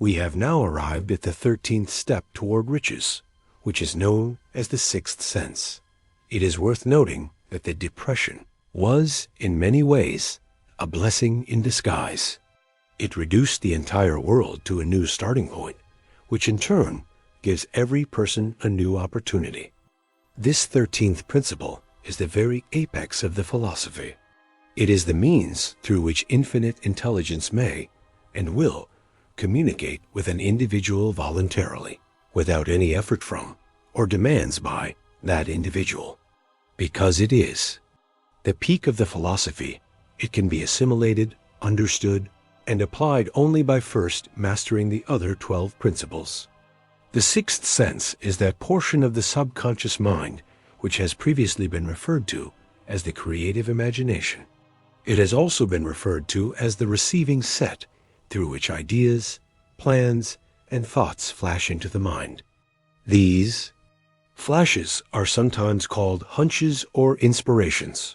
We have now arrived at the 13th step toward riches, which is known as the sixth sense. It is worth noting that the Depression was, in many ways, a blessing in disguise. It reduced the entire world to a new starting point, which in turn gives every person a new opportunity. This 13th principle is the very apex of the philosophy. It is the means through which infinite intelligence may and will communicate with an individual voluntarily, without any effort from or demands by that individual. Because it is the peak of the philosophy, it can be assimilated, understood, and applied only by first mastering the other 12 principles. The sixth sense is that portion of the subconscious mind which has previously been referred to as the creative imagination. It has also been referred to as the receiving set, through which ideas, plans, and thoughts flash into the mind. These flashes are sometimes called hunches or inspirations.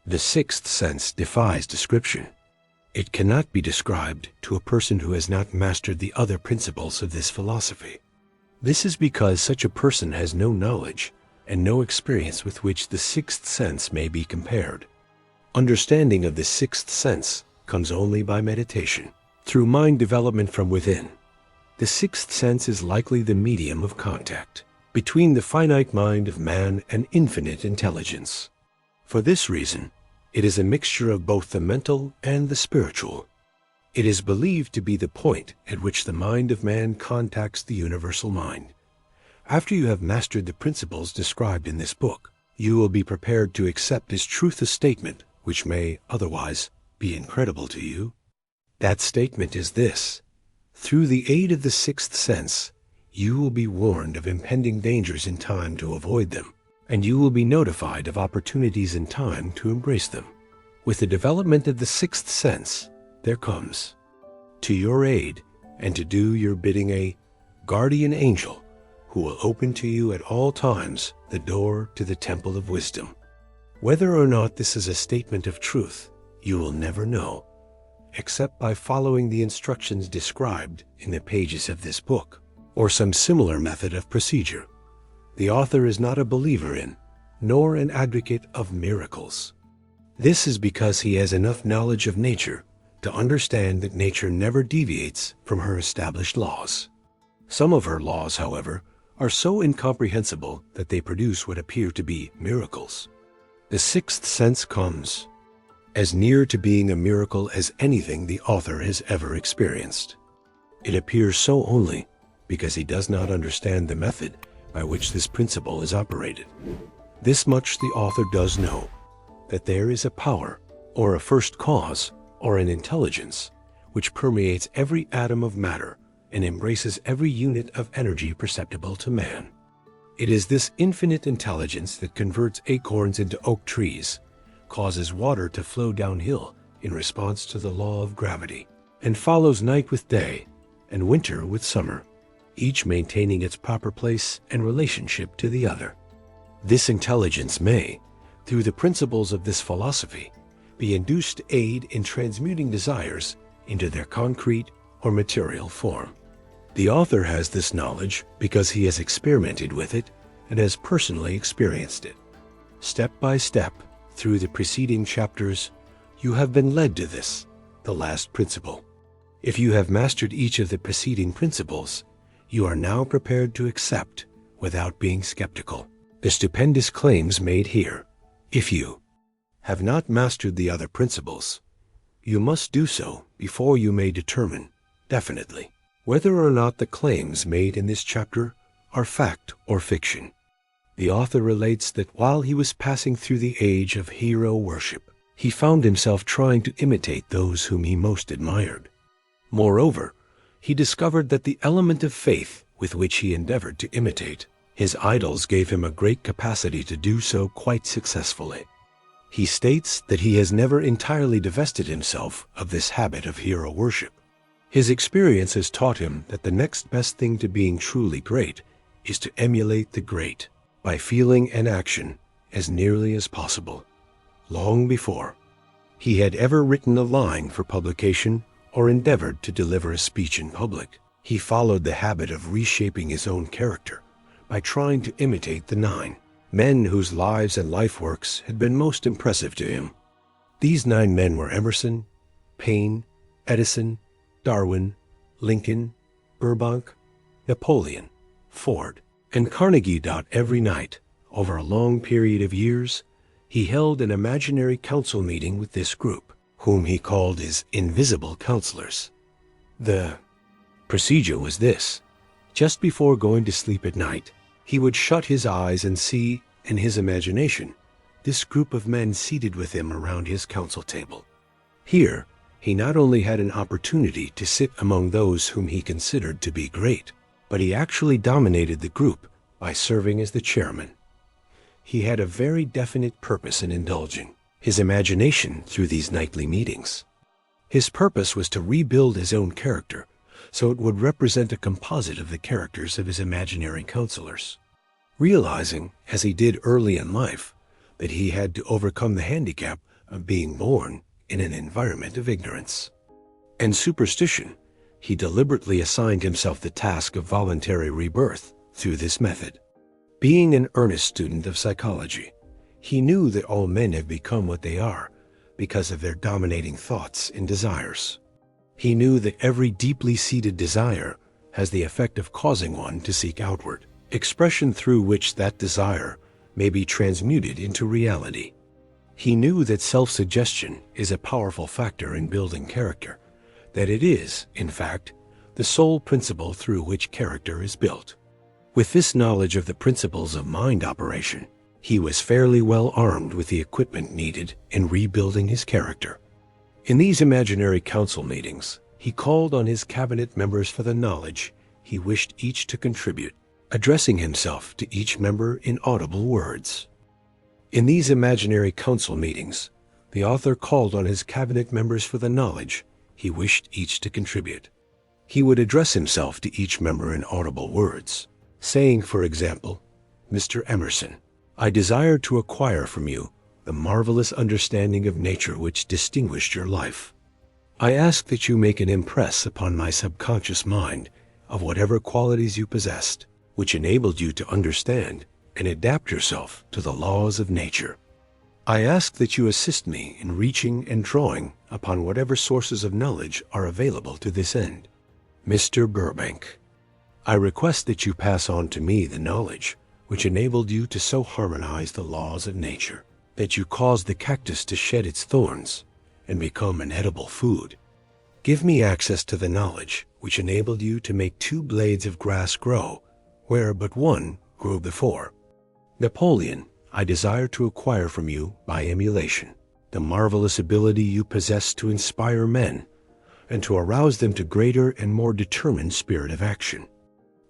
The sixth sense defies description. It cannot be described to a person who has not mastered the other principles of this philosophy. This is because such a person has no knowledge and no experience with which the sixth sense may be compared. Understanding of the sixth sense comes only by meditation, through mind development from within. The sixth sense is likely the medium of contact between the finite mind of man and infinite intelligence. For this reason, it is a mixture of both the mental and the spiritual. It is believed to be the point at which the mind of man contacts the universal mind. After you have mastered the principles described in this book, you will be prepared to accept as truth a statement which may otherwise be incredible to you. That statement is this: through the aid of the sixth sense, you will be warned of impending dangers in time to avoid them, and you will be notified of opportunities in time to embrace them. With the development of the sixth sense, there comes to your aid and to do your bidding a guardian angel who will open to you at all times the door to the temple of wisdom. Whether or not this is a statement of truth, you will never know, except by following the instructions described in the pages of this book, or some similar method of procedure. The author is not a believer in, nor an advocate of miracles. This is because he has enough knowledge of nature to understand that nature never deviates from her established laws. Some of her laws, however, are so incomprehensible that they produce what appear to be miracles. The sixth sense comes as near to being a miracle as anything the author has ever experienced. It appears so only because he does not understand the method by which this principle is operated. This much the author does know, that there is a power, or a first cause, or an intelligence, which permeates every atom of matter and embraces every unit of energy perceptible to man. It is this infinite intelligence that converts acorns into oak trees, causes water to flow downhill in response to the law of gravity, and follows night with day and winter with summer, each maintaining its proper place and relationship to the other. This intelligence may, through the principles of this philosophy, be induced to aid in transmuting desires into their concrete or material form. The author has this knowledge because he has experimented with it and has personally experienced it. Step by step, through the preceding chapters, you have been led to this, the last principle. If you have mastered each of the preceding principles, you are now prepared to accept, without being skeptical, the stupendous claims made here. If you have not mastered the other principles, you must do so before you may determine, definitely, whether or not the claims made in this chapter are fact or fiction. The author relates that while he was passing through the age of hero worship, he found himself trying to imitate those whom he most admired. Moreover, he discovered that the element of faith with which he endeavored to imitate his idols gave him a great capacity to do so quite successfully. He states that he has never entirely divested himself of this habit of hero worship. His experience has taught him that the next best thing to being truly great is to emulate the great by feeling and action as nearly as possible. Long before he had ever written a line for publication or endeavored to deliver a speech in public, He followed the habit of reshaping his own character by trying to imitate the 9 men whose lives and life works had been most impressive to him. These 9 men were Emerson, Paine, Edison, Darwin, Lincoln, Burbank, Napoleon, Ford, and Carnegie. Every night, over a long period of years, he held an imaginary council meeting with this group, whom he called his invisible counselors. The procedure was this. Just before going to sleep at night, he would shut his eyes and see, in his imagination, this group of men seated with him around his council table. Here, he not only had an opportunity to sit among those whom he considered to be great, but he actually dominated the group by serving as the chairman. He had a very definite purpose in indulging his imagination through these nightly meetings. His purpose was to rebuild his own character so it would represent a composite of the characters of his imaginary counselors. Realizing, as he did early in life, that he had to overcome the handicap of being born in an environment of ignorance and superstition, he deliberately assigned himself the task of voluntary rebirth through this method. Being an earnest student of psychology, he knew that all men have become what they are because of their dominating thoughts and desires. He knew that every deeply seated desire has the effect of causing one to seek outward expression through which that desire may be transmuted into reality. He knew that self-suggestion is a powerful factor in building character, that it is, in fact, the sole principle through which character is built. With this knowledge of the principles of mind operation, he was fairly well armed with the equipment needed in rebuilding his character. In these imaginary council meetings, he called on his cabinet members for the knowledge he wished each to contribute, addressing himself to each member in audible words. In these imaginary council meetings, the author called on his cabinet members for the knowledge he wished each to contribute. He would address himself to each member in audible words, saying, for example, "Mr. Emerson, I desire to acquire from you the marvelous understanding of nature which distinguished your life. I ask that you make an impress upon my subconscious mind of whatever qualities you possessed, which enabled you to understand and adapt yourself to the laws of nature. I ask that you assist me in reaching and drawing upon whatever sources of knowledge are available to this end. Mr. Burbank, I request that you pass on to me the knowledge which enabled you to so harmonize the laws of nature that you caused the cactus to shed its thorns and become an edible food. Give me access to the knowledge which enabled you to make 2 blades of grass grow where but one grew before. Napoleon, I desire to acquire from you, by emulation, the marvelous ability you possess to inspire men and to arouse them to greater and more determined spirit of action.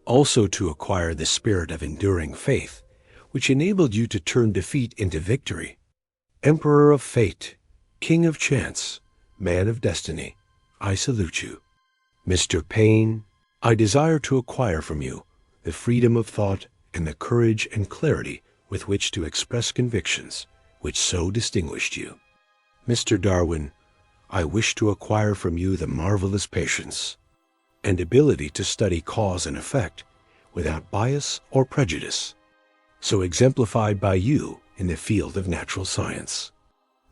Also to acquire the spirit of enduring faith, which enabled you to turn defeat into victory. Emperor of fate, king of chance, man of destiny, I salute you. Mr. Paine, I desire to acquire from you the freedom of thought and the courage and clarity with which to express convictions which so distinguished you. Mr. Darwin, I wish to acquire from you the marvelous patience and ability to study cause and effect without bias or prejudice, so exemplified by you in the field of natural science.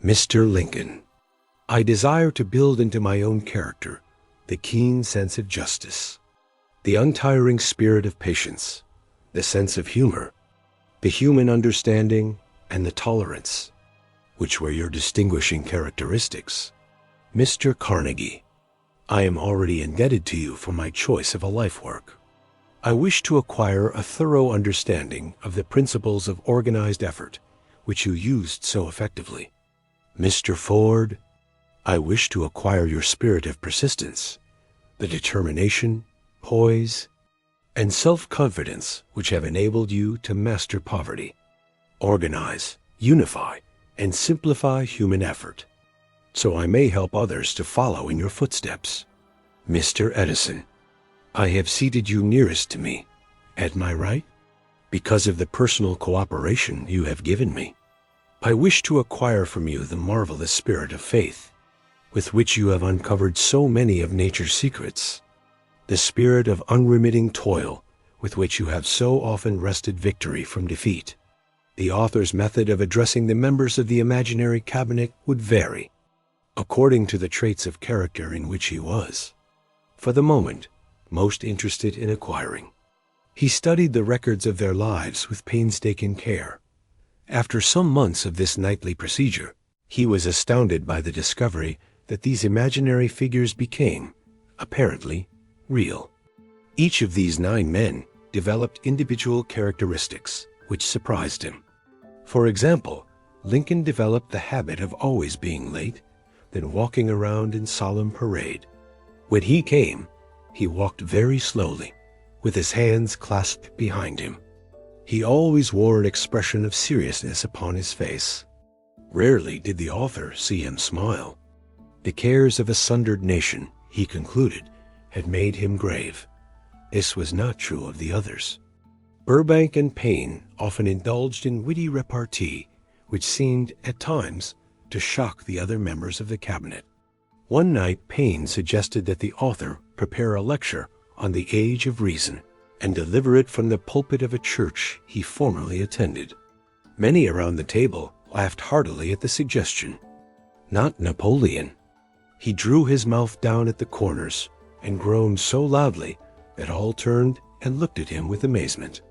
Mr. Lincoln, I desire to build into my own character the keen sense of justice, the untiring spirit of patience, the sense of humor, the human understanding, and the tolerance, which were your distinguishing characteristics. Mr. Carnegie, I am already indebted to you for my choice of a life work. I wish to acquire a thorough understanding of the principles of organized effort, which you used so effectively. Mr. Ford, I wish to acquire your spirit of persistence, the determination, poise, and self-confidence which have enabled you to master poverty, organize, unify, and simplify human effort, so I may help others to follow in your footsteps. Mr. Edison, I have seated you nearest to me, at my right, because of the personal cooperation you have given me. I wish to acquire from you the marvelous spirit of faith, with which you have uncovered so many of nature's secrets, the spirit of unremitting toil with which you have so often wrested victory from defeat. The author's method of addressing the members of the imaginary cabinet would vary, according to the traits of character in which he was, for the moment, most interested in acquiring. He studied the records of their lives with painstaking care. After some months of this nightly procedure, he was astounded by the discovery that these imaginary figures became, apparently, real. Each of these 9 men developed individual characteristics which surprised him. For example, Lincoln developed the habit of always being late, then walking around in solemn parade. When he came, he walked very slowly, with his hands clasped behind him. He always wore an expression of seriousness upon his face. Rarely did the author see him smile. The cares of a sundered nation, he concluded, had made him grave. This was not true of the others. Burbank and Paine often indulged in witty repartee, which seemed, at times, to shock the other members of the cabinet. One night Paine suggested that the author prepare a lecture on the age of reason and deliver it from the pulpit of a church he formerly attended. Many around the table laughed heartily at the suggestion. Not Napoleon. He drew his mouth down at the corners and groaned so loudly that all turned and looked at him with amazement.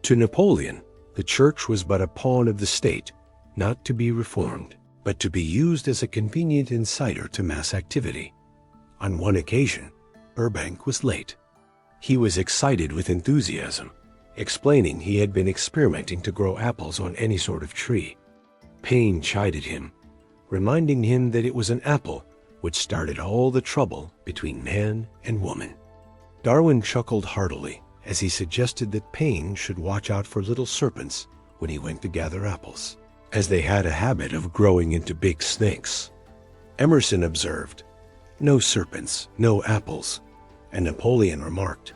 To Napoleon, the church was but a pawn of the state, not to be reformed, but to be used as a convenient inciter to mass activity. On one occasion, Burbank was late. He was excited with enthusiasm, explaining he had been experimenting to grow apples on any sort of tree. Paine chided him, reminding him that it was an apple which started all the trouble between man and woman. Darwin chuckled heartily as he suggested that Paine should watch out for little serpents when he went to gather apples, as they had a habit of growing into big snakes. Emerson observed, "No serpents, no apples," and Napoleon remarked,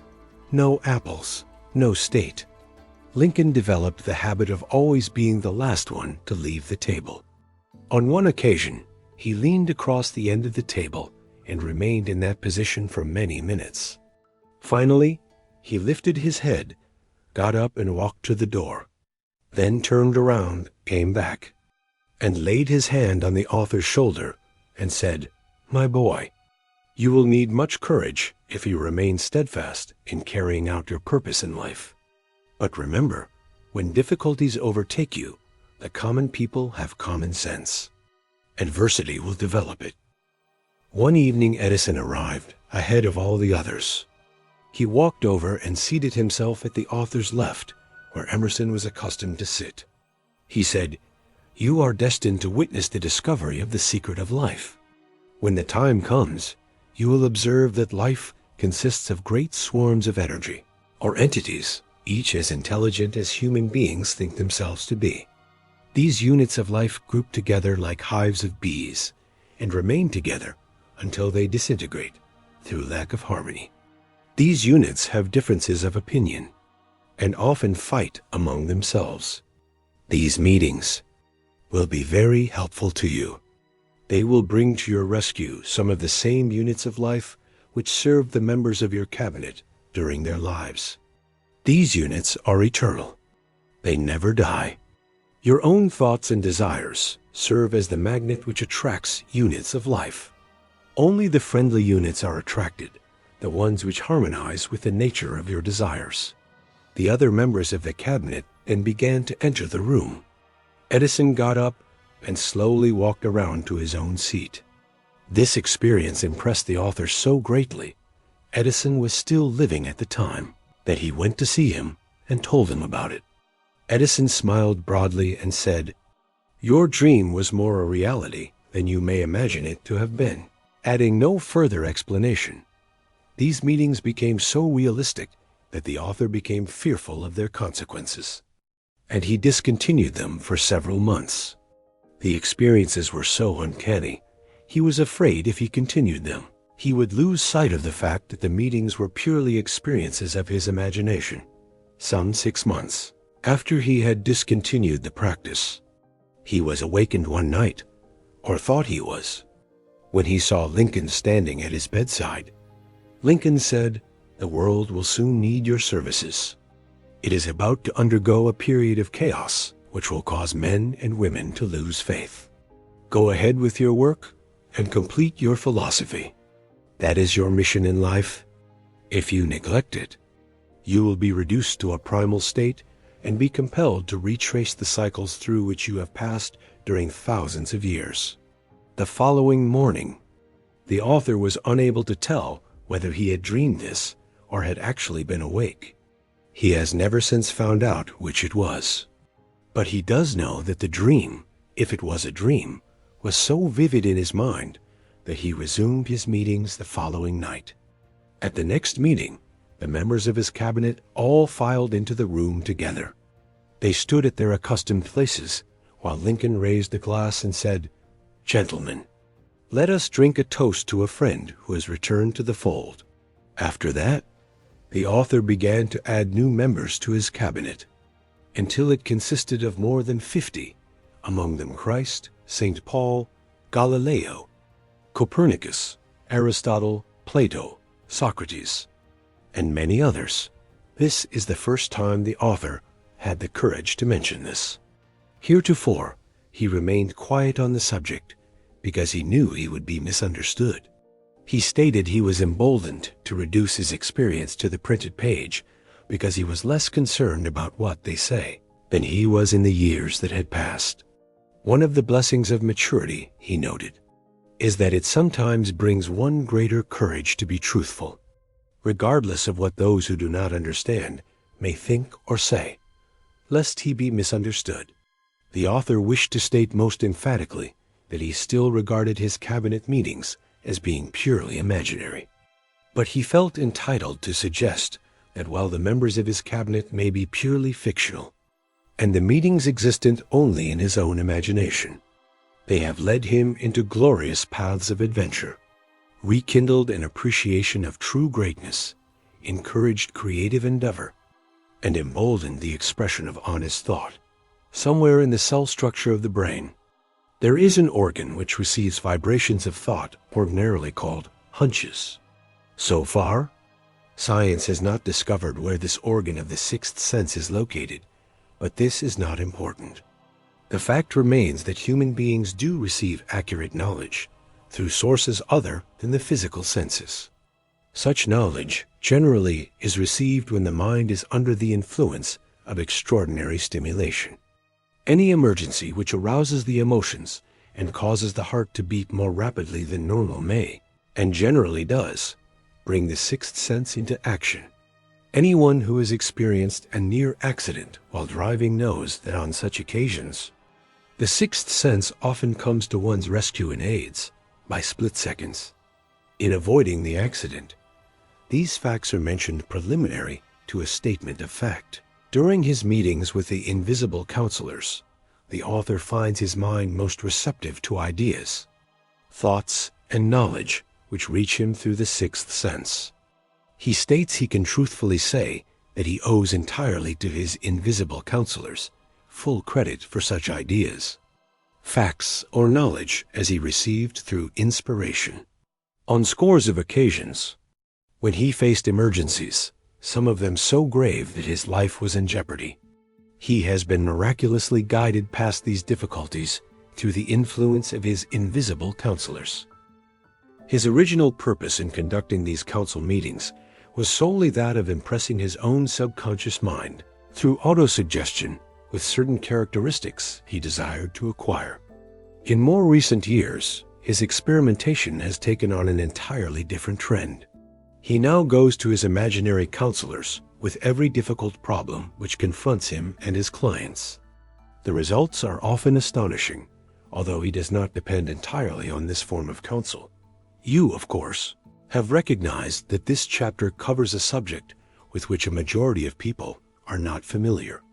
"No apples, no state." Lincoln developed the habit of always being the last one to leave the table. On one occasion, he leaned across the end of the table and remained in that position for many minutes. Finally, he lifted his head, got up and walked to the door, then turned around, came back, and laid his hand on the author's shoulder and said, "My boy, you will need much courage if you remain steadfast in carrying out your purpose in life. But remember, when difficulties overtake you, the common people have common sense. Adversity will develop it." One evening Edison arrived, ahead of all the others. He walked over and seated himself at the author's left, where Emerson was accustomed to sit. He said, "You are destined to witness the discovery of the secret of life. When the time comes, you will observe that life consists of great swarms of energy, or entities, each as intelligent as human beings think themselves to be. These units of life group together like hives of bees and remain together until they disintegrate through lack of harmony. These units have differences of opinion and often fight among themselves. These meetings will be very helpful to you. They will bring to your rescue some of the same units of life which served the members of your cabinet during their lives. These units are eternal. They never die. Your own thoughts and desires serve as the magnet which attracts units of life. Only the friendly units are attracted, the ones which harmonize with the nature of your desires." The other members of the cabinet then began to enter the room. Edison got up and slowly walked around to his own seat. This experience impressed the author so greatly, Edison was still living at the time, that he went to see him and told him about it. Edison smiled broadly and said, "Your dream was more a reality than you may imagine it to have been," adding no further explanation. These meetings became so realistic that the author became fearful of their consequences, and he discontinued them for several months. The experiences were so uncanny, he was afraid if he continued them, he would lose sight of the fact that the meetings were purely experiences of his imagination. Some 6 months after he had discontinued the practice, he was awakened one night, or thought he was, when he saw Lincoln standing at his bedside. Lincoln said, The world will soon need your services. It is about to undergo a period of chaos, which will cause men and women to lose faith. Go ahead with your work and complete your philosophy. That is your mission in life. If you neglect it, you will be reduced to a primal state and be compelled to retrace the cycles through which you have passed during thousands of years. The following morning, the author was unable to tell whether he had dreamed this or had actually been awake. He has never since found out which it was. But he does know that the dream, if it was a dream, was so vivid in his mind that he resumed his meetings the following night. At the next meeting, the members of his cabinet all filed into the room together. They stood at their accustomed places while Lincoln raised a glass and said, "Gentlemen, let us drink a toast to a friend who has returned to the fold." After that, the author began to add new members to his cabinet, until it consisted of more than 50, among them Christ, St. Paul, Galileo, Copernicus, Aristotle, Plato, Socrates, and many others. This is the first time the author had the courage to mention this. Heretofore, he remained quiet on the subject because he knew he would be misunderstood. He stated he was emboldened to reduce his experience to the printed page because he was less concerned about what they say than he was in the years that had passed. One of the blessings of maturity, he noted, is that it sometimes brings one greater courage to be truthful, regardless of what those who do not understand may think or say, lest he be misunderstood. The author wished to state most emphatically that he still regarded his cabinet meetings as being purely imaginary. But he felt entitled to suggest that while the members of his cabinet may be purely fictional, and the meetings existent only in his own imagination, they have led him into glorious paths of adventure, rekindled an appreciation of true greatness, encouraged creative endeavor, and emboldened the expression of honest thought. Somewhere in the cell structure of the brain, there is an organ which receives vibrations of thought ordinarily called hunches. So far, science has not discovered where this organ of the sixth sense is located, but this is not important. The fact remains that human beings do receive accurate knowledge through sources other than the physical senses. Such knowledge generally is received when the mind is under the influence of extraordinary stimulation. Any emergency which arouses the emotions and causes the heart to beat more rapidly than normal may, and generally does, bring the sixth sense into action. Anyone who has experienced a near accident while driving knows that on such occasions, the sixth sense often comes to one's rescue and aids by split seconds. In avoiding the accident, these facts are mentioned preliminary to a statement of fact. During his meetings with the invisible counselors, the author finds his mind most receptive to ideas, thoughts, and knowledge which reach him through the sixth sense. He states he can truthfully say that he owes entirely to his invisible counselors full credit for such ideas, facts, or knowledge as he received through inspiration. On scores of occasions, when he faced emergencies, some of them so grave that his life was in jeopardy, he has been miraculously guided past these difficulties through the influence of his invisible counselors. His original purpose in conducting these council meetings was solely that of impressing his own subconscious mind through autosuggestion with certain characteristics he desired to acquire. In more recent years, his experimentation has taken on an entirely different trend. He now goes to his imaginary counselors with every difficult problem which confronts him and his clients. The results are often astonishing, although he does not depend entirely on this form of counsel. You, of course, have recognized that this chapter covers a subject with which a majority of people are not familiar.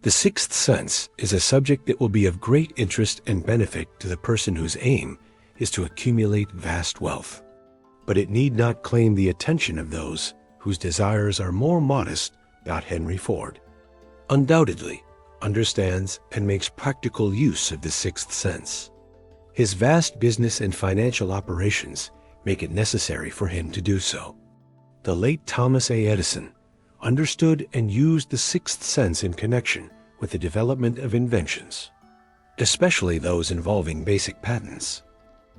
The sixth sense is a subject that will be of great interest and benefit to the person whose aim is to accumulate vast wealth. But it need not claim the attention of those whose desires are more modest than Henry Ford. Undoubtedly, understands and makes practical use of the sixth sense. His vast business and financial operations make it necessary for him to do so. The late Thomas A. Edison understood and used the sixth sense in connection with the development of inventions, especially those involving basic patents,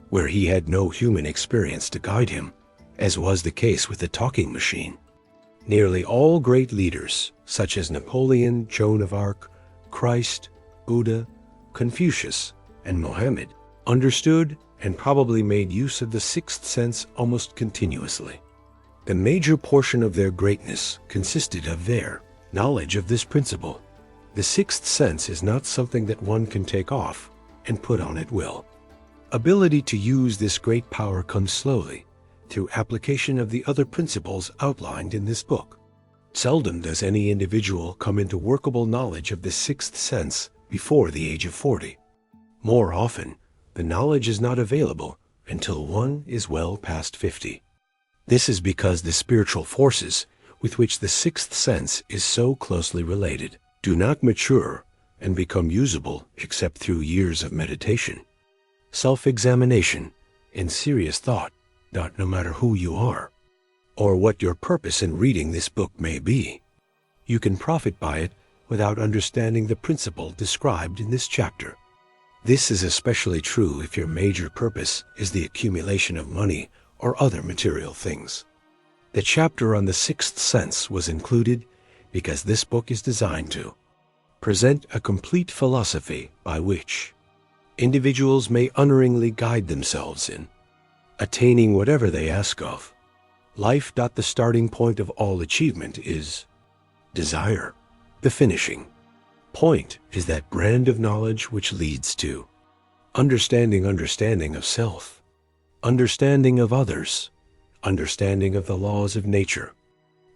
where he had no human experience to guide him, as was the case with the talking machine. Nearly all great leaders, such as Napoleon, Joan of Arc, Christ, Buddha, Confucius, and Mohammed, understood and probably made use of the sixth sense almost continuously. The major portion of their greatness consisted of their knowledge of this principle. The sixth sense is not something that one can take off and put on at will. Ability to use this great power comes slowly, through application of the other principles outlined in this book. Seldom does any individual come into workable knowledge of the sixth sense before the age of 40. More often, the knowledge is not available until one is well past 50. This is because the spiritual forces with which the sixth sense is so closely related do not mature and become usable except through years of meditation, self-examination, and serious thought, no matter who you are, or what your purpose in reading this book may be. You can profit by it without understanding the principle described in this chapter. This is especially true if your major purpose is the accumulation of money or other material things. The chapter on the sixth sense was included because this book is designed to present a complete philosophy by which individuals may unerringly guide themselves in attaining whatever they ask of. Life. The starting point of all achievement is desire. The finishing point is that brand of knowledge which leads to understanding of self, understanding of others, understanding of the laws of nature,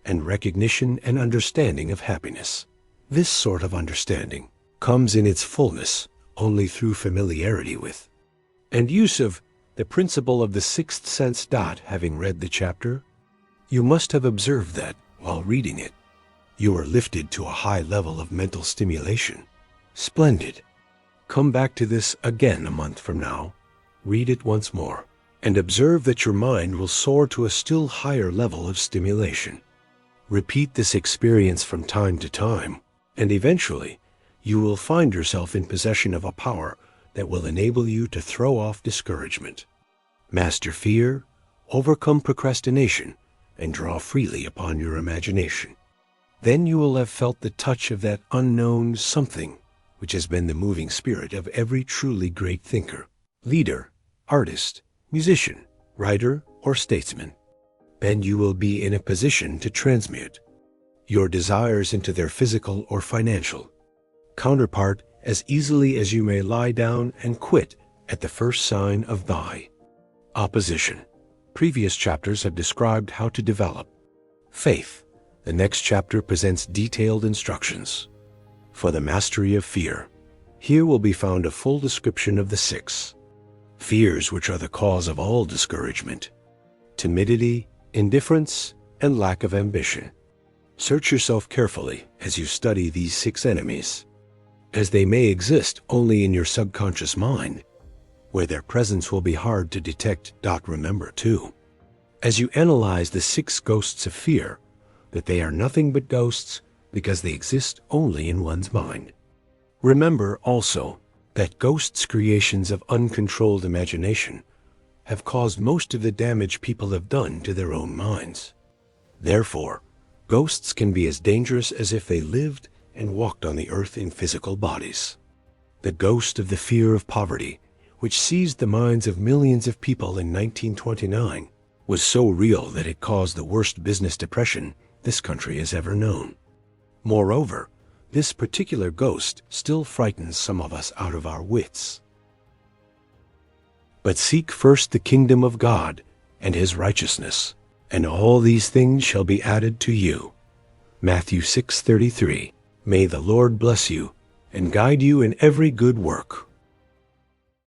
and recognition and understanding of happiness. This sort of understanding comes in its fullness only through familiarity with and use of the principle of the sixth sense. Having read the chapter, you must have observed that, while reading it, you are lifted to a high level of mental stimulation. Splendid. Come back to this again a month from now, read it once more, and observe that your mind will soar to a still higher level of stimulation. Repeat this experience from time to time, and eventually you will find yourself in possession of a power that will enable you to throw off discouragement, master fear, overcome procrastination, and draw freely upon your imagination. Then you will have felt the touch of that unknown something which has been the moving spirit of every truly great thinker, leader, artist, musician, writer, or statesman. Then you will be in a position to transmute your desires into their physical or financial counterpart as easily as you may lie down and quit at the first sign of thy opposition. Previous chapters have described how to develop faith. The next chapter presents detailed instructions for the mastery of fear. Here will be found a full description of the 6 fears which are the cause of all discouragement: timidity, indifference, and lack of ambition. Search yourself carefully as you study these 6 enemies, as they may exist only in your subconscious mind, where their presence will be hard to detect. Remember, too, as you analyze the 6 ghosts of fear, that they are nothing but ghosts because they exist only in one's mind. Remember also that ghosts, creations of uncontrolled imagination, have caused most of the damage people have done to their own minds. Therefore, ghosts can be as dangerous as if they lived and walked on the earth in physical bodies. The ghost of the fear of poverty, which seized the minds of millions of people in 1929, was so real that it caused the worst business depression this country has ever known. Moreover, this particular ghost still frightens some of us out of our wits. But seek first the kingdom of God and his righteousness, and all these things shall be added to you. Matthew 6:33. May the Lord bless you and guide you in every good work.